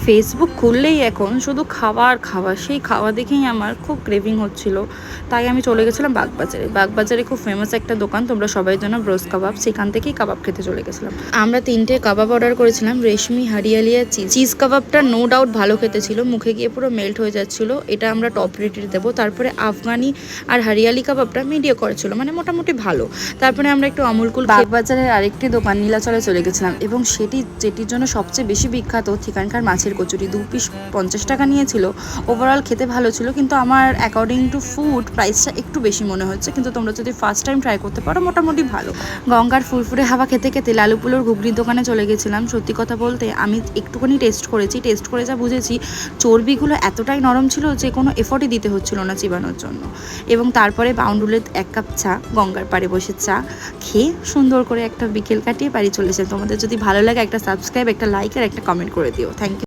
Facebook খুললেই এখন শুধু খাবার খাবার, সেই খাওয়া দেখেই আমার খুব ক্রেভিং হচ্ছিল। তাই আমি চলে গেছিলাম বাগবাজারে। বাগবাজারে খুব ফেমাস একটা দোকান, তোমরা সবাই জানো, ব্রোস কাবাব। সেখান থেকেই কাবাব খেতে চলে গেছিলাম। আমরা 3টে কাবাব অর্ডার করেছিলাম, রেশমি, হারিয়ালি আর চিজ কাবাবটা নো ডাউট ভালো খেতে ছিল, মুখে গিয়ে পুরো মেল্ট হয়ে যাচ্ছিল। এটা আমরা টপ রেটেড দেবো। তারপরে আফগানি আর হারিয়ালি কাবাবটা মিডিয়াম করেছিল, মানে মোটামুটি ভালো। তারপরে আমরা একটু আমুল কুল বাগবাজারের আরেকটি দোকান নীলাচলে চলে গেছিলাম, এবং যেটির জন্য সবচেয়ে বেশি বিখ্যাত, সেখানকার মাছের কচুরি। 2 পিস 50 টাকা নিয়েছিল। ওভারঅল খেতে ভালো ছিল, কিন্তু আমার অ্যাকর্ডিং টু ফুড প্রাইসটা একটু বেশি মনে হচ্ছে। কিন্তু তোমরা যদি ফার্স্ট টাইম ট্রাই করতে পারো, মোটামুটি ভালো। গঙ্গার ফুরফুরে হাওয়া খেতে খেতে লালুপুলোর ঘুগনির দোকানে চলে গেছিলাম। সত্যি কথা বলতে আমি একটুখানি টেস্ট করে যা বুঝেছি, চর্বিগুলো এতটাই নরম ছিল যে কোনো এফোর্টই দিতে হচ্ছিল না চিবানোর জন্য। এবং তারপরে বাউন্ডুলের 1 কাপ চা, গঙ্গার পাড়ে বসে চা খেয়ে সুন্দর করে একটা বিকেল কাটিয়ে বাড়ি চলেছে। তোমাদের যদি ভালো লাগে একটা সাবস্ক্রাইব, একটা লাইক আর একটা কমেন্ট করে দিও। Thank you.